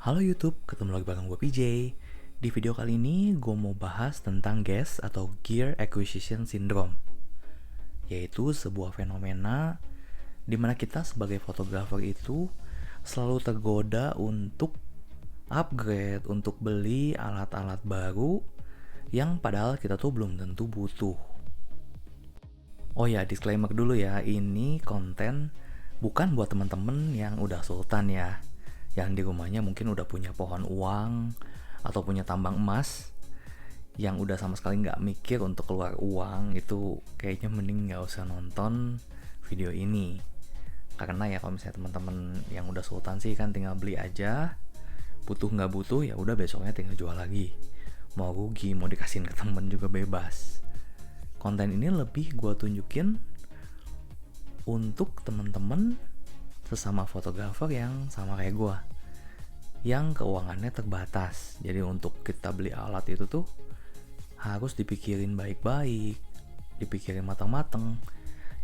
Halo YouTube, ketemu lagi bareng gue PJ. Di video kali ini gue mau bahas tentang GAS atau Gear Acquisition Syndrome, yaitu sebuah fenomena di mana kita sebagai fotografer itu selalu tergoda untuk upgrade, untuk beli alat-alat baru yang padahal kita tuh belum tentu butuh. Oh ya, disclaimer dulu ya, ini konten bukan buat temen-temen yang udah sultan ya, yang di rumahnya mungkin udah punya pohon uang atau punya tambang emas, yang udah sama sekali nggak mikir untuk keluar uang. Itu kayaknya mending nggak usah nonton video ini. Karena ya kalau misalnya teman-teman yang udah sultan sih kan tinggal beli aja, butuh nggak butuh ya udah besoknya tinggal jual lagi. Mau rugi, mau dikasihin ke temen juga bebas. Konten ini lebih gue tunjukin untuk temen-temen sesama fotografer yang sama kayak gue, yang keuangannya terbatas. Jadi untuk kita beli alat itu tuh harus dipikirin baik-baik, dipikirin matang-matang.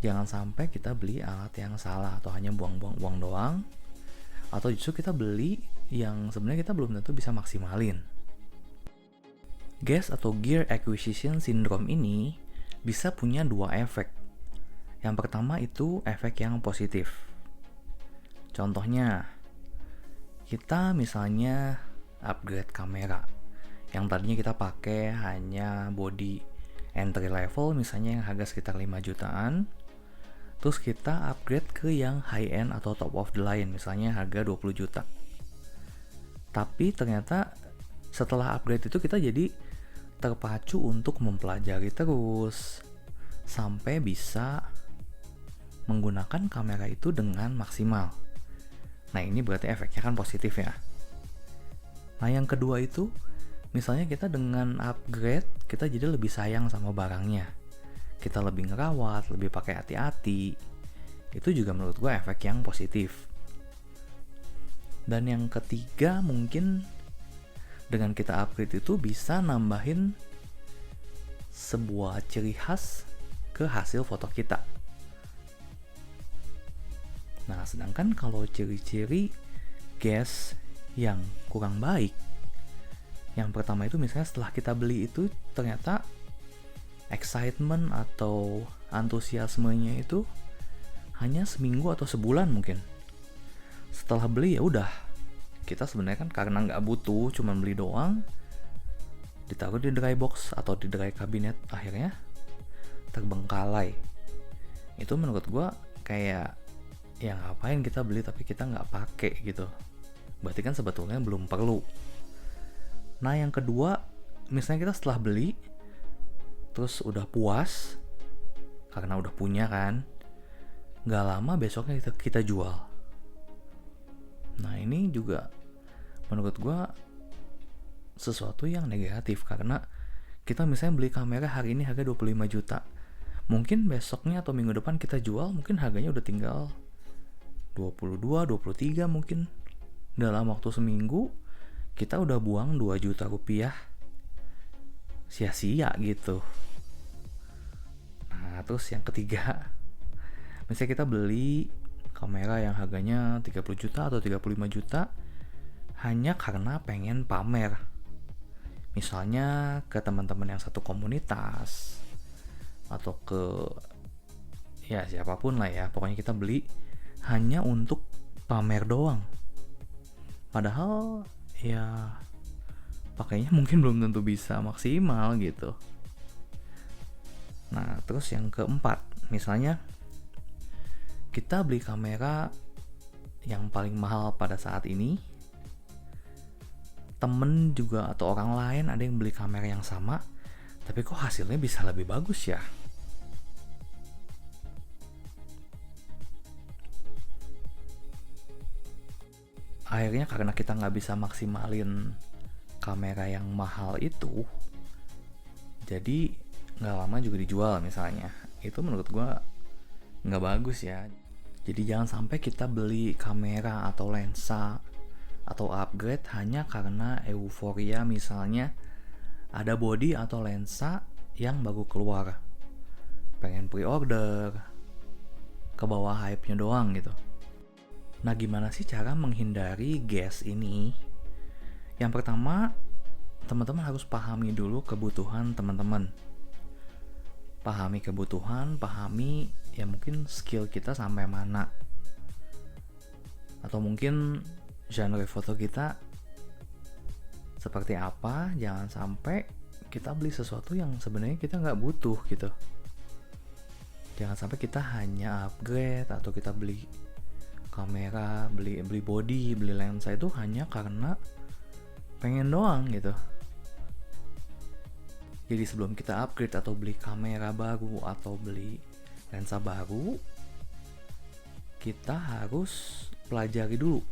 Jangan sampai kita beli alat yang salah atau hanya buang-buang uang doang, atau justru kita beli yang sebenarnya kita belum tentu bisa maksimalin. GAS atau Gear Acquisition Syndrome ini bisa punya dua efek. Yang pertama itu efek yang positif. Contohnya, kita misalnya upgrade kamera yang tadinya kita pakai hanya body entry level, misalnya yang harga sekitar 5 jutaan, terus kita upgrade ke yang high end atau top of the line, misalnya harga 20 juta. Tapi ternyata setelah upgrade itu kita jadi terpacu untuk mempelajari terus sampai bisa menggunakan kamera itu dengan maksimal. Nah, ini berarti efeknya kan positif ya. Nah, yang kedua itu misalnya kita dengan upgrade kita jadi lebih sayang sama barangnya, kita lebih ngerawat, lebih pakai hati-hati. Itu juga menurut gue efek yang positif. Dan yang ketiga mungkin dengan kita upgrade itu bisa nambahin sebuah ciri khas ke hasil foto kita. Nah, sedangkan kalau ciri-ciri GAS yang kurang baik, yang pertama itu misalnya setelah kita beli itu ternyata excitement atau antusiasmenya itu hanya seminggu atau sebulan mungkin. Setelah beli ya udah, kita sebenarnya kan karena nggak butuh, cuma beli doang, ditaruh di dry box atau di dry cabinet, akhirnya terbengkalai. Itu menurut gue kayak ya ngapain kita beli tapi kita nggak pakai gitu. Berarti kan sebetulnya belum perlu. Nah, yang kedua, misalnya kita setelah beli terus udah puas karena udah punya kan, nggak lama besoknya kita jual. Nah, ini juga menurut gue sesuatu yang negatif, karena kita misalnya beli kamera hari ini harga 25 juta, mungkin besoknya atau minggu depan kita jual, mungkin harganya udah tinggal 22, 23 mungkin. Dalam waktu seminggu kita udah buang 2 juta rupiah sia-sia gitu. Nah, terus yang ketiga, misalnya kita beli kamera yang harganya 30 juta atau 35 juta hanya karena pengen pamer. Misalnya ke teman-teman yang satu komunitas atau ke ya siapapun lah ya, pokoknya kita beli hanya untuk pamer doang. Padahal ya pakainya mungkin belum tentu bisa maksimal gitu. Nah, terus yang keempat, misalnya kita beli kamera yang paling mahal pada saat ini, temen juga atau orang lain ada yang beli kamera yang sama, tapi kok hasilnya bisa lebih bagus ya? Akhirnya karena kita nggak bisa maksimalin kamera yang mahal itu, jadi nggak lama juga dijual misalnya. Itu menurut gue nggak bagus ya. Jadi jangan sampai kita beli kamera atau lensa atau upgrade hanya karena euforia, misalnya ada body atau lensa yang baru keluar, pengen pre-order, ke bawah hype-nya doang gitu. Nah, gimana sih cara menghindari GAS ini? Yang pertama, teman-teman harus pahami dulu kebutuhan teman-teman. Pahami kebutuhan, pahami ya mungkin skill kita sampai mana. Atau mungkin genre foto kita seperti apa, jangan sampai kita beli sesuatu yang sebenarnya kita nggak butuh gitu. Jangan sampai kita hanya upgrade atau kita beli kamera, beli body, beli lensa itu hanya karena pengen doang gitu. Jadi sebelum kita upgrade atau beli kamera baru atau beli lensa baru, kita harus pelajari dulu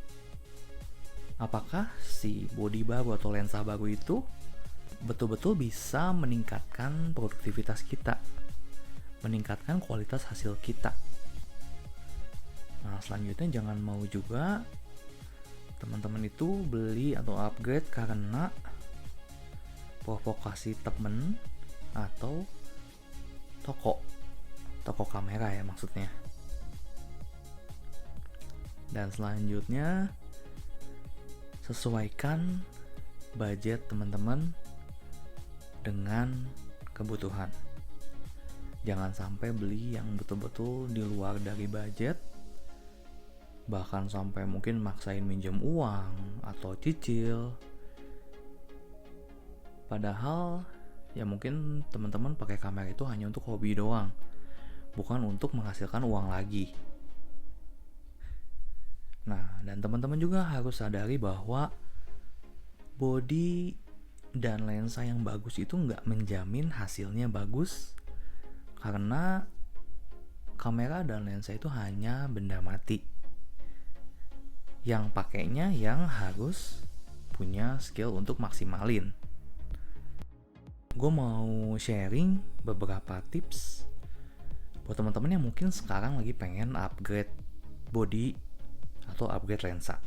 apakah si body baru atau lensa baru itu betul-betul bisa meningkatkan produktivitas kita, meningkatkan kualitas hasil kita. Nah, selanjutnya jangan mau juga teman-teman itu beli atau upgrade karena provokasi temen atau toko kamera ya maksudnya. Dan selanjutnya sesuaikan budget teman-teman dengan kebutuhan. Jangan sampai beli yang betul-betul di luar dari budget, bahkan sampai mungkin maksain minjem uang atau cicil. Padahal ya mungkin teman-teman pakai kamera itu hanya untuk hobi doang, bukan untuk menghasilkan uang lagi. Nah, dan teman-teman juga harus sadari bahwa body dan lensa yang bagus itu nggak menjamin hasilnya bagus, karena kamera dan lensa itu hanya benda mati. Yang pakainya yang harus punya skill untuk maksimalin. Gue mau sharing beberapa tips buat teman-teman yang mungkin sekarang lagi pengen upgrade body atau upgrade lensa.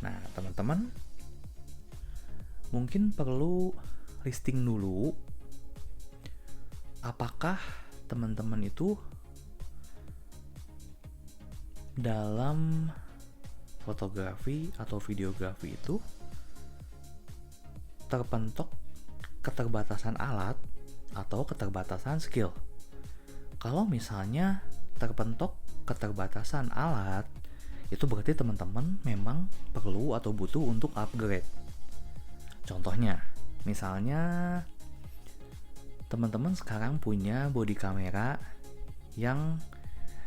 Nah, teman-teman mungkin perlu listing dulu apakah teman-teman itu dalam fotografi atau videografi itu terpentok keterbatasan alat atau keterbatasan skill. Kalau misalnya terpentok keterbatasan alat, itu berarti teman-teman memang perlu atau butuh untuk upgrade. Contohnya, misalnya teman-teman sekarang punya body kamera yang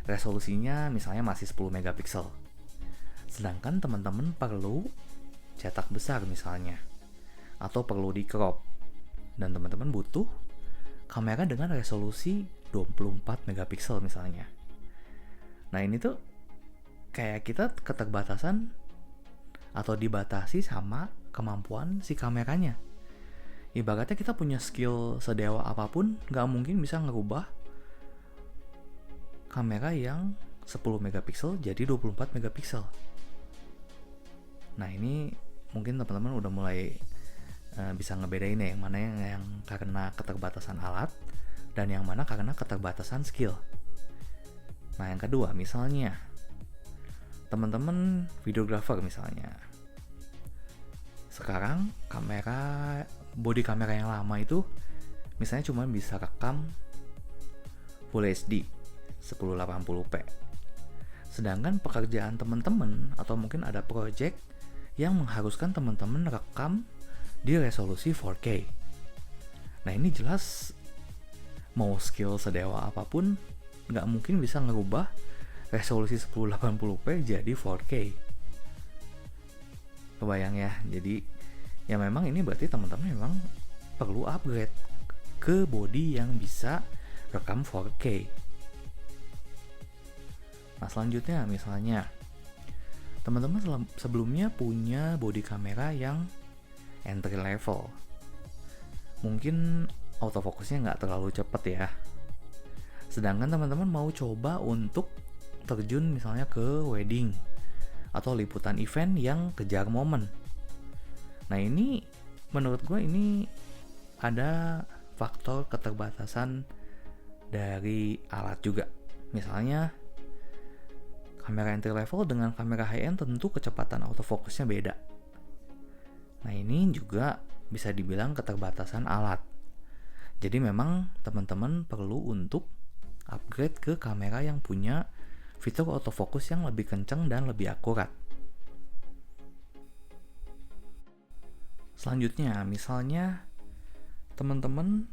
resolusinya misalnya masih 10 megapiksel. Sedangkan teman-teman perlu cetak besar misalnya, atau perlu di crop. Dan teman-teman butuh kamera dengan resolusi 24 megapiksel misalnya. Nah, ini tuh kayak kita keterbatasan atau dibatasi sama kemampuan si kameranya. Ibaratnya kita punya skill sedewa apapun, gak mungkin bisa ngerubah kamera yang 10 megapiksel jadi 24 megapiksel. Nah, ini mungkin teman-teman udah mulai bisa ngebedain ya, yang mana yang karena keterbatasan alat dan yang mana karena keterbatasan skill. Nah, yang kedua, misalnya teman-teman videographer misalnya. Sekarang body kamera yang lama itu misalnya cuma bisa rekam Full HD 1080p. Sedangkan pekerjaan teman-teman atau mungkin ada project yang mengharuskan teman-teman rekam di resolusi 4K. Nah, ini jelas mau skill sedewa apapun nggak mungkin bisa ngerubah resolusi 1080p jadi 4K. Kebayang ya? Jadi ya memang ini berarti teman-teman memang perlu upgrade ke body yang bisa rekam 4K. Nah, selanjutnya misalnya teman-teman sebelumnya punya body kamera yang entry level. Mungkin autofocusnya nggak terlalu cepet ya. Sedangkan teman-teman mau coba untuk terjun misalnya ke wedding atau liputan event yang kejar momen. Nah, ini menurut gue ini ada faktor keterbatasan dari alat juga. Misalnya kamera entry level dengan kamera high end tentu kecepatan autofocusnya beda. Nah ini juga bisa dibilang keterbatasan alat. Jadi memang teman-teman perlu untuk upgrade ke kamera yang punya fitur autofocus yang lebih kenceng dan lebih akurat. Selanjutnya, misalnya teman-teman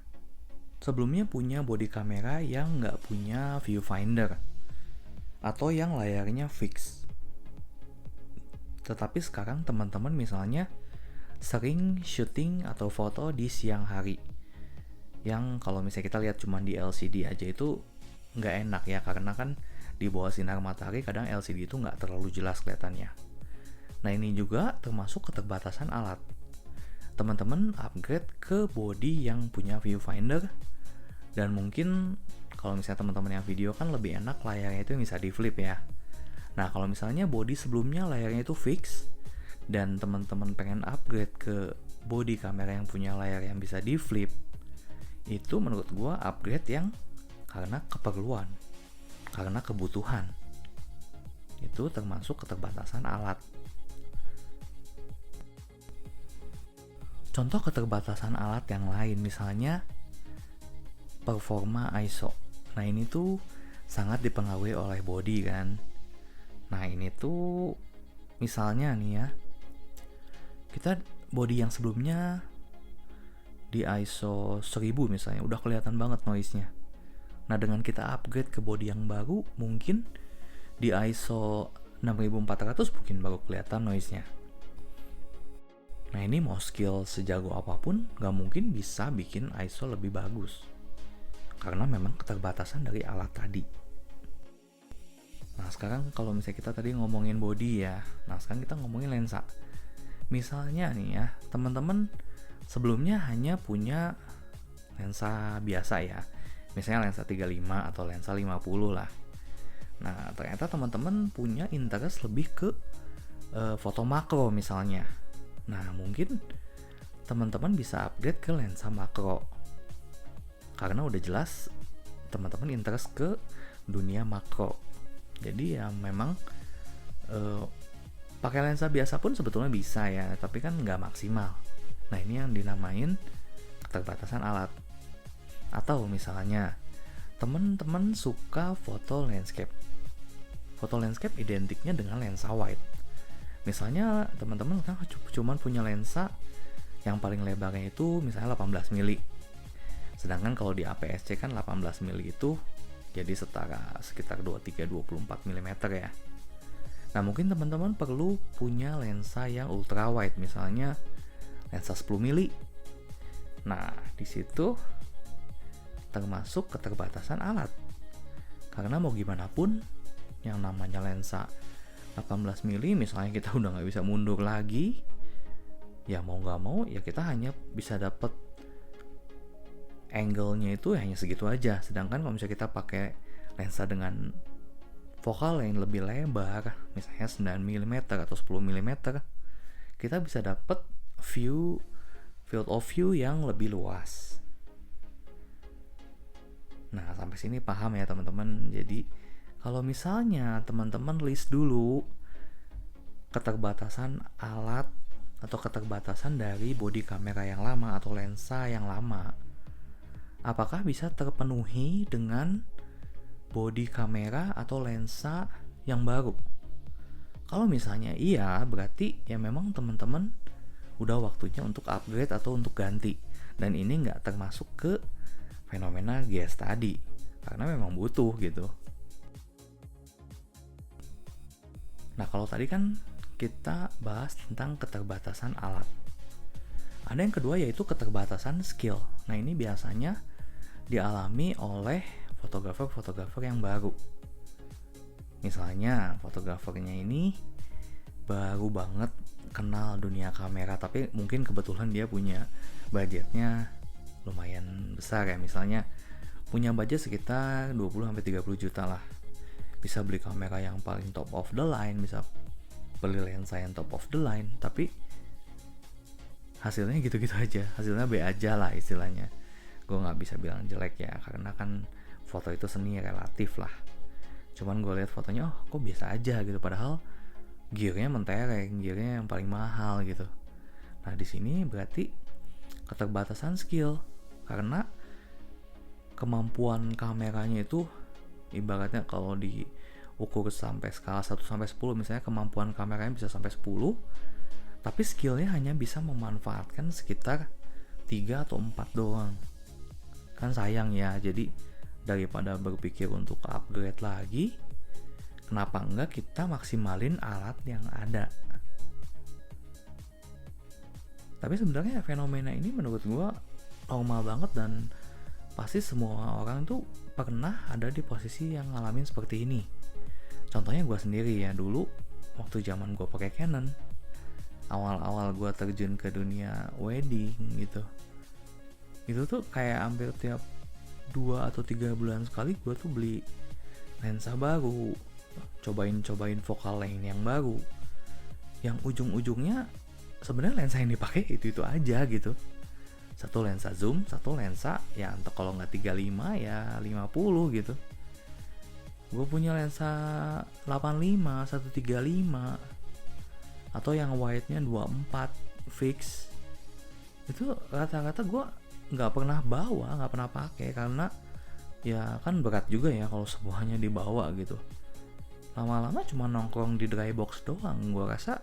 sebelumnya punya body kamera yang nggak punya viewfinder atau yang layarnya fix. Tetapi sekarang teman-teman misalnya sering syuting atau foto di siang hari, yang kalau misalnya kita lihat cuma di LCD aja itu nggak enak ya, karena kan di bawah sinar matahari kadang LCD itu nggak terlalu jelas kelihatannya. Nah ini juga termasuk keterbatasan alat. Teman-teman upgrade ke body yang punya viewfinder, dan mungkin kalau misalnya teman-teman yang video kan lebih enak layarnya itu bisa di flip ya. Nah kalau misalnya body sebelumnya layarnya itu fix dan teman-teman pengen upgrade ke body kamera yang punya layar yang bisa di flip, itu menurut gua upgrade yang karena keperluan, karena kebutuhan. Itu termasuk keterbatasan alat. Contoh keterbatasan alat yang lain misalnya performa ISO. Nah ini tuh sangat dipengaruhi oleh body kan. Nah ini tuh misalnya nih ya, kita body yang sebelumnya di ISO 1000 misalnya udah kelihatan banget noise-nya. Nah dengan kita upgrade ke body yang baru, mungkin di ISO 6400 mungkin baru kelihatan noise-nya. Nah ini mau skill sejago apapun gak mungkin bisa bikin ISO lebih bagus, karena memang keterbatasan dari alat tadi. Nah sekarang kalau misalnya kita tadi ngomongin body ya, nah sekarang kita ngomongin lensa. Misalnya nih ya, teman-teman sebelumnya hanya punya lensa biasa ya, misalnya lensa 35 atau lensa 50 lah. Nah ternyata teman-teman punya interest lebih ke foto makro misalnya. Nah mungkin teman-teman bisa upgrade ke lensa makro, karena udah jelas teman-teman interest ke dunia makro. Jadi ya memang pakai lensa biasa pun sebetulnya bisa ya, tapi kan nggak maksimal. Nah ini yang dinamain keterbatasan alat. Atau misalnya teman-teman suka foto landscape. Foto landscape identiknya dengan lensa wide. Misalnya teman-teman kan cuma punya lensa yang paling lebarnya itu misalnya 18 mili. Sedangkan kalau di APS-C kan 18 mili itu jadi sekitar 23-24 mm ya. Nah mungkin teman-teman perlu punya lensa yang ultra wide, misalnya lensa 10 mili. Nah di situ termasuk keterbatasan alat, karena mau gimana pun yang namanya lensa 18 mili misalnya kita udah nggak bisa mundur lagi, ya mau nggak mau ya kita hanya bisa dapat angle-nya itu hanya segitu aja. Sedangkan kalau misalnya kita pakai lensa dengan vokal yang lebih lebar, misalnya 9 mm atau 10 mm, kita bisa dapat field of view yang lebih luas. Nah sampai sini paham ya teman-teman. Jadi kalau misalnya teman-teman list dulu keterbatasan alat atau keterbatasan dari body kamera yang lama atau lensa yang lama, apakah bisa terpenuhi dengan body kamera atau lensa yang baru? Kalau misalnya iya, berarti ya memang teman-teman udah waktunya untuk upgrade atau untuk ganti. Dan ini nggak termasuk ke fenomena GS tadi, karena memang butuh gitu. Nah kalau tadi kan kita bahas tentang keterbatasan alat. Ada yang kedua yaitu keterbatasan skill. Nah ini biasanya dialami oleh fotografer-fotografer yang baru. Misalnya fotografernya ini baru banget kenal dunia kamera, tapi mungkin kebetulan dia punya budgetnya lumayan besar ya. Misalnya punya budget sekitar 20-30 juta lah. Bisa beli kamera yang paling top of the line, bisa beli lensa yang top of the line, tapi hasilnya gitu-gitu aja, hasilnya B aja lah istilahnya. Gue nggak bisa bilang jelek ya, karena kan foto itu seni relatif lah. Cuman gue lihat fotonya, oh kok biasa aja gitu, padahal gearnya mentereng, gearnya yang paling mahal gitu. Nah, di sini berarti keterbatasan skill, karena kemampuan kameranya itu ibaratnya kalau diukur sampai skala 1 sampai 10, misalnya kemampuan kameranya bisa sampai 10, tapi skillnya hanya bisa memanfaatkan sekitar 3 atau 4 doang. Kan sayang ya. Jadi daripada berpikir untuk upgrade lagi, kenapa enggak kita maksimalin alat yang ada. Tapi sebenarnya fenomena ini menurut gua normal banget, dan pasti semua orang tuh pernah ada di posisi yang ngalamin seperti ini. Contohnya gue sendiri ya, dulu waktu zaman gue pakai Canon, awal-awal gue terjun ke dunia wedding gitu, itu tuh kayak hampir tiap 2 atau 3 bulan sekali gue tuh beli lensa baru, cobain focal length yang baru, yang ujung-ujungnya sebenarnya lensa yang dipakai itu aja gitu. Satu lensa zoom, satu lensa ya entah kalau nggak 35 ya 50 gitu. Gue punya lensa 85, 135, atau yang wide-nya 24 fix. Itu rata-rata gue nggak pernah bawa, nggak pernah pakai, karena ya kan berat juga ya kalau semuanya dibawa gitu. Lama-lama cuma nongkrong di dry box doang. Gue rasa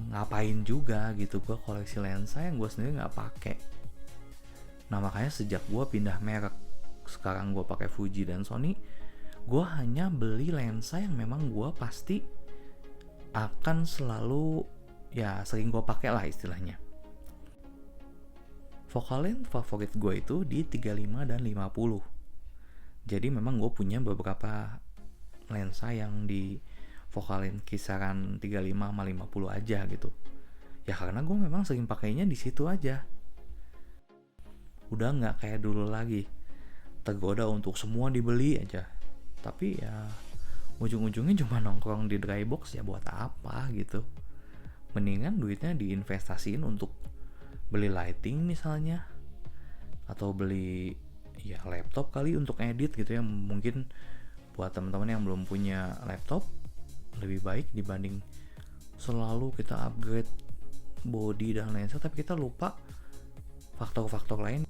ngapain juga gitu gue koleksi lensa yang gue sendiri nggak pakai. Nah, makanya sejak gue pindah merek, sekarang gue pakai Fuji dan Sony, gue hanya beli lensa yang memang gue pasti akan selalu ya sering gue pakai lah istilahnya. Focal length favorit gue itu di 35 dan 50. Jadi memang gue punya beberapa lensa yang di fokalin kisaran 35 sama 50 aja gitu. Ya karena gue memang sering pakainya di situ aja. Udah nggak kayak dulu lagi, tergoda untuk semua dibeli aja. Tapi ya ujung-ujungnya cuma nongkrong di dry box, ya buat apa gitu. Mendingan duitnya diinvestasiin untuk beli lighting misalnya, atau beli ya laptop kali untuk edit gitu ya. Mungkin buat teman-teman yang belum punya laptop, lebih baik dibanding selalu kita upgrade body dan lensa tapi kita lupa faktor-faktor lain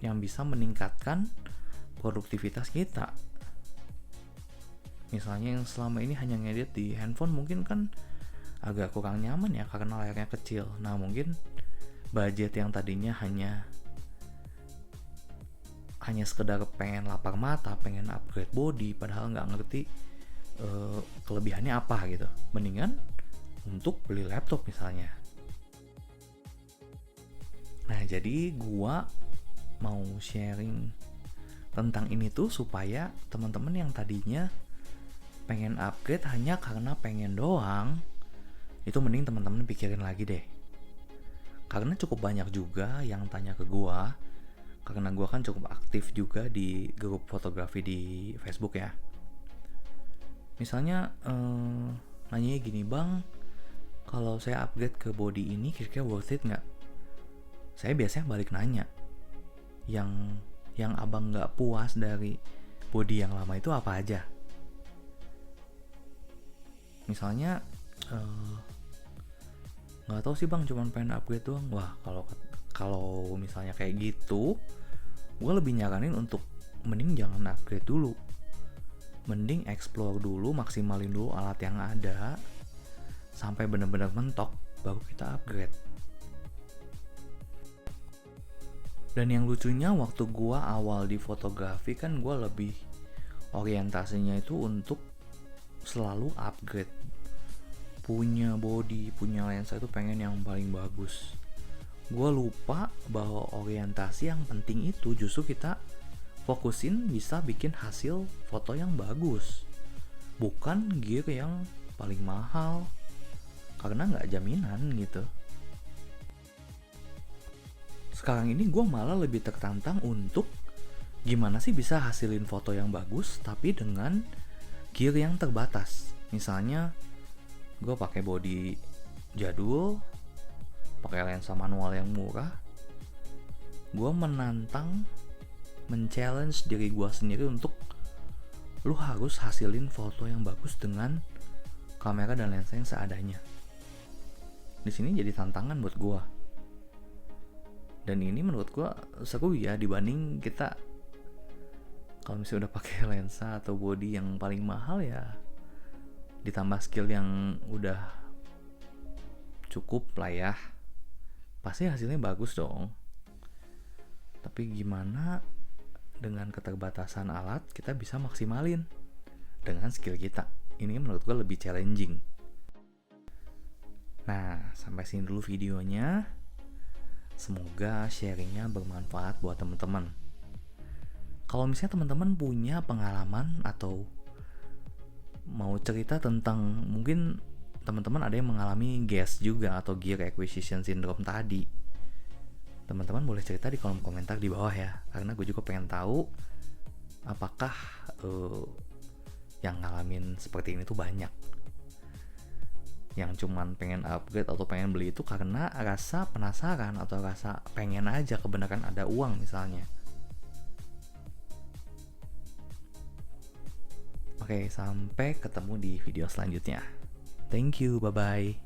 yang bisa meningkatkan produktivitas kita. Misalnya yang selama ini hanya ngedit di handphone mungkin kan agak kurang nyaman ya karena layarnya kecil. Nah, mungkin budget yang tadinya hanya sekedar pengen lapar mata, pengen upgrade body, padahal nggak ngerti kelebihannya apa gitu, mendingan untuk beli laptop misalnya. Nah, jadi gua mau sharing tentang ini tuh supaya teman-teman yang tadinya pengen upgrade hanya karena pengen doang, itu mending teman-teman pikirin lagi deh. Karena cukup banyak juga yang tanya ke gua, karena gua kan cukup aktif juga di grup fotografi di Facebook ya. Misalnya nanya gini, bang, kalau saya upgrade ke body ini kira-kira worth it nggak? Saya biasanya balik nanya, yang abang nggak puas dari body yang lama itu apa aja? Misalnya nggak tahu sih bang, cuman pengen upgrade doang. Wah, kalau misalnya kayak gitu, gue lebih nyaranin untuk mending jangan upgrade dulu. Mending explore dulu, maksimalin dulu alat yang ada sampai benar-benar mentok, baru kita upgrade. Dan yang lucunya waktu gua awal di fotografi kan gua lebih orientasinya itu untuk selalu upgrade. Punya body, punya lensa itu pengen yang paling bagus. Gua lupa bahwa orientasi yang penting itu justru kita fokusin bisa bikin hasil foto yang bagus, bukan gear yang paling mahal, karena nggak jaminan gitu. Sekarang ini gue malah lebih tertantang untuk gimana sih bisa hasilin foto yang bagus tapi dengan gear yang terbatas. Misalnya gue pakai body jadul, pakai lensa manual yang murah, gue men-challenge diri gue sendiri untuk lu harus hasilin foto yang bagus dengan kamera dan lensa yang seadanya. di sini jadi tantangan buat gue. Dan ini menurut gue seru ya, dibanding kita kalau misalnya udah pakai lensa atau body yang paling mahal ya, ditambah skill yang udah cukup lah ya, pasti hasilnya bagus dong. Tapi gimana dengan keterbatasan alat kita bisa maksimalin dengan skill kita? Ini menurut gue lebih challenging. Nah, sampai sini dulu videonya. Semoga sharingnya bermanfaat buat teman-teman. Kalau misalnya teman-teman punya pengalaman atau mau cerita tentang, mungkin teman-teman ada yang mengalami GAS juga atau Gear Acquisition Syndrome tadi, teman-teman boleh cerita di kolom komentar di bawah ya, karena gue juga pengen tahu apakah yang ngalamin seperti ini tuh banyak. Yang cuman pengen upgrade atau pengen beli itu karena rasa penasaran atau rasa pengen aja kebenaran ada uang misalnya. Oke, sampai ketemu di video selanjutnya. Thank you, bye-bye.